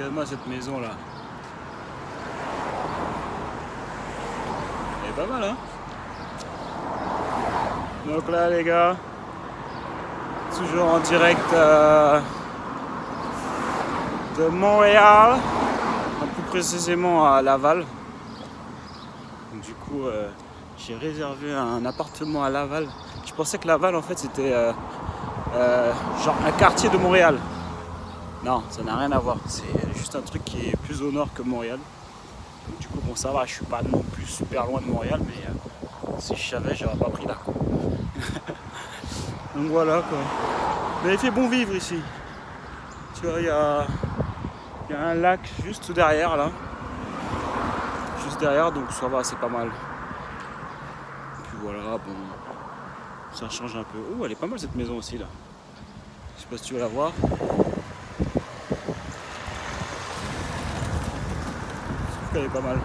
Regarde-moi cette maison là. Elle est pas mal, hein. Donc là les gars, toujours en direct de Montréal, plus précisément à Laval. Donc, du coup j'ai réservé un appartement à Laval. Je pensais que Laval en fait c'était genre un quartier de Montréal. Non, ça n'a rien à voir, c'est juste un truc qui est plus au nord que Montréal. Donc, du coup bon ça va, je suis pas non plus super loin de Montréal, mais si je savais j'aurais pas pris là quoi. Donc voilà quoi. Mais il fait bon vivre ici. Tu vois, il y a un lac juste derrière là. Juste derrière, donc ça va, c'est pas mal. Puis voilà, bon. Ça change un peu. Oh, elle est pas mal cette maison aussi là. Je sais pas si tu veux la voir. Je trouve qu'elle est pas mal.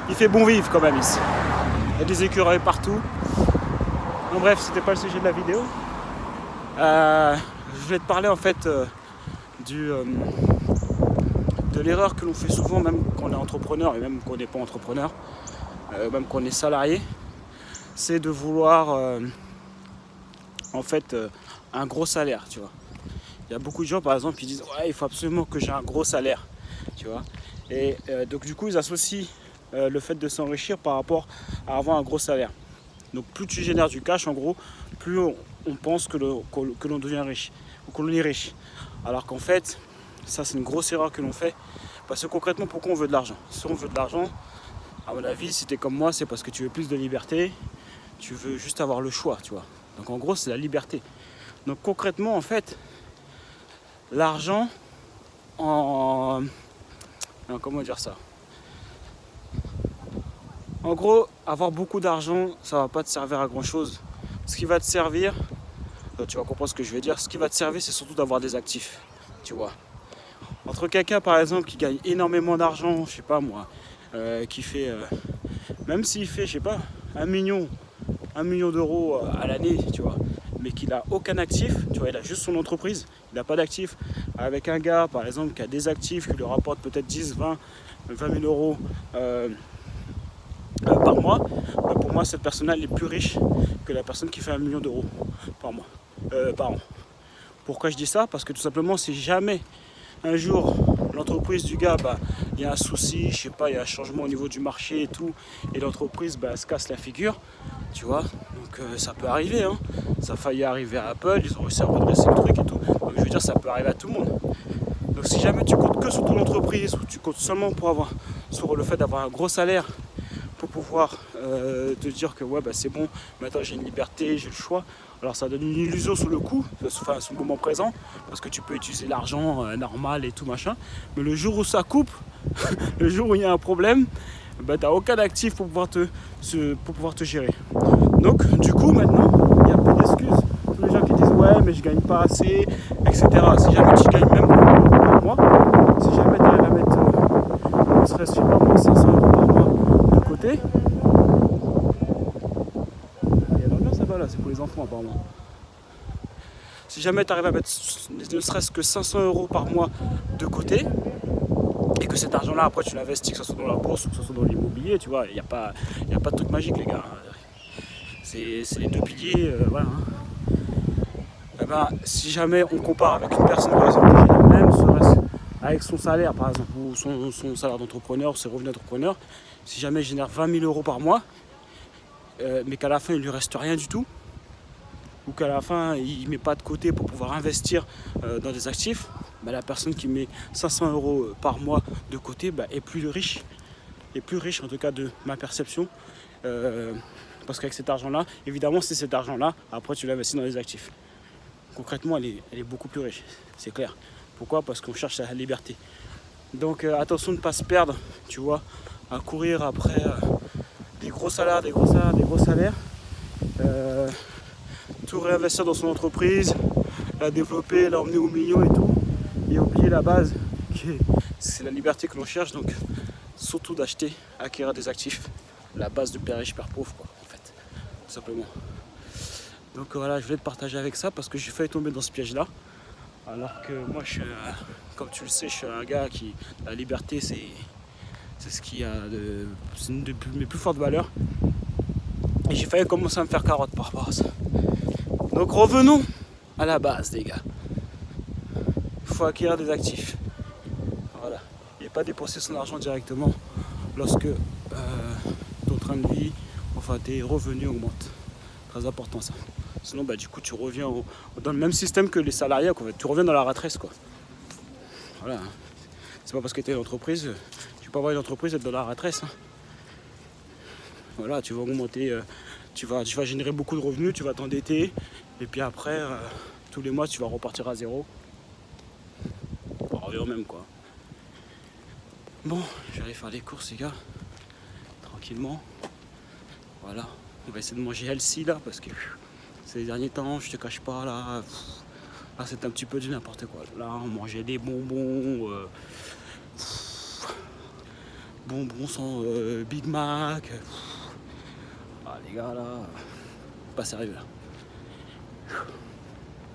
Il fait bon vivre quand même ici. Il y a des écureuils partout. En bref, c'était pas le sujet de la vidéo. Je voulais te parler en fait de l'erreur que l'on fait souvent, même quand on est entrepreneur et même quand on n'est pas entrepreneur, même quand on est salarié, c'est de vouloir en fait un gros salaire, tu vois. Il y a beaucoup de gens par exemple qui disent ouais, il faut absolument que j'ai un gros salaire, tu vois. Et donc du coup ils associent le fait de s'enrichir par rapport à avoir un gros salaire. Donc plus tu génères du cash en gros, plus on pense que l'on devient riche ou que l'on est riche. Alors qu'en fait, ça c'est une grosse erreur que l'on fait. Parce que concrètement, pourquoi on veut de l'argent? Si on veut de l'argent, à mon avis, si tu es comme moi, c'est parce que tu veux plus de liberté, tu veux juste avoir le choix, tu vois. Donc en gros, c'est la liberté. Donc concrètement, en fait, l'argent comment dire ça? En gros, avoir beaucoup d'argent, ça va pas te servir à grand chose. Ce qui va te servir, tu vas comprendre ce que je vais dire, ce qui va te servir, c'est surtout d'avoir des actifs, tu vois. Entre quelqu'un, par exemple, qui gagne énormément d'argent, je sais pas moi, qui fait, même s'il fait, je sais pas, 1 million d'euros à l'année, tu vois, mais qu'il a aucun actif, tu vois, il a juste son entreprise, il n'a pas d'actif. Avec un gars, par exemple, qui a des actifs, qui lui rapporte peut-être 10, 20 000 euros par mois, pour moi cette personne-là elle est plus riche que la personne qui fait 1 million d'euros par mois, par an. Pourquoi je dis ça? Parce que tout simplement si jamais un jour l'entreprise du gars, il y a un souci, je sais pas, il y a un changement au niveau du marché et tout, et l'entreprise se casse la figure, tu vois, donc ça peut arriver, hein. Ça a failli arriver à Apple, ils ont réussi à redresser le truc et tout, donc je veux dire ça peut arriver à tout le monde. Donc si jamais tu comptes que sur ton entreprise ou tu comptes seulement sur le fait d'avoir un gros salaire pour pouvoir te dire que ouais c'est bon, maintenant j'ai une liberté, j'ai le choix. Alors ça donne une illusion sur le coup, enfin sur le moment présent, parce que tu peux utiliser l'argent normal et tout machin, mais le jour où ça coupe, le jour où il y a un problème, t'as aucun actif pour pouvoir te gérer. Donc du coup maintenant, il y a plein d'excuses. Tous les gens qui disent ouais mais je gagne pas assez, etc. Si jamais tu gagnes même par mois, si jamais tu arrives à mettre ne serait-ce pas moins 500 euros par mois de côté, il y a l'ambiance là-bas là, c'est pour les enfants apparemment. Si jamais tu arrives à mettre ne serait-ce que 500 euros par mois de côté, et que cet argent-là, après tu l'investis, que ce soit dans la bourse ou que ce soit dans l'immobilier, tu vois, il n'y a pas de truc magique les gars. C'est les deux piliers, voilà. Si jamais on compare avec une personne par exemple qui gagne même avec son salaire par exemple, ou son salaire d'entrepreneur, ses revenus d'entrepreneur, si jamais il génère 20 000 euros par mois, mais qu'à la fin il lui reste rien du tout, ou qu'à la fin il ne met pas de côté pour pouvoir investir dans des actifs, la personne qui met 500 euros par mois de côté est plus riche en tout cas de ma perception, parce qu'avec cet argent là, évidemment c'est cet argent là, après tu l'investis dans les actifs. Concrètement elle est beaucoup plus riche, c'est clair. Pourquoi? Parce qu'on cherche la liberté. Donc attention de ne pas se perdre, tu vois, à courir après des gros salaires, tout réinvestir dans son entreprise, la développer, l'emmener au million et tout, et oublier la base, c'est la liberté que l'on cherche. Donc surtout acquérir des actifs, la base de père riche, père pauvre, quoi, en fait, tout simplement. Donc voilà, je voulais te partager avec ça parce que j'ai failli tomber dans ce piège-là. Alors que moi, comme tu le sais, je suis un gars qui, la liberté, c'est ce qui a c'est une de mes plus fortes valeurs. Et j'ai failli commencer à me faire carotte par rapport à ça. Donc revenons à la base, les gars. Il faut acquérir des actifs. Voilà. Et pas dépenser son argent directement lorsque ton train de vie, enfin tes revenus augmentent. Très important ça. Sinon, du coup, tu reviens dans le même système que les salariés, quoi. Tu reviens dans la rat race, quoi. Voilà. C'est pas parce que tu es une entreprise, tu peux avoir une entreprise et être dans la rat race. Hein. Voilà, tu vas augmenter, tu vas générer beaucoup de revenus, tu vas t'endetter, et puis après, tous les mois, tu vas repartir à zéro. On revient au même, quoi. Bon, j'arrive faire les courses, les gars, tranquillement. Voilà, on va essayer de manger healthy là, parce que ces derniers temps, je te cache pas, là c'est un petit peu du n'importe quoi. Là, on mangeait des bonbons, bonbons sans Big Mac. Ah les gars, là, pas sérieux là.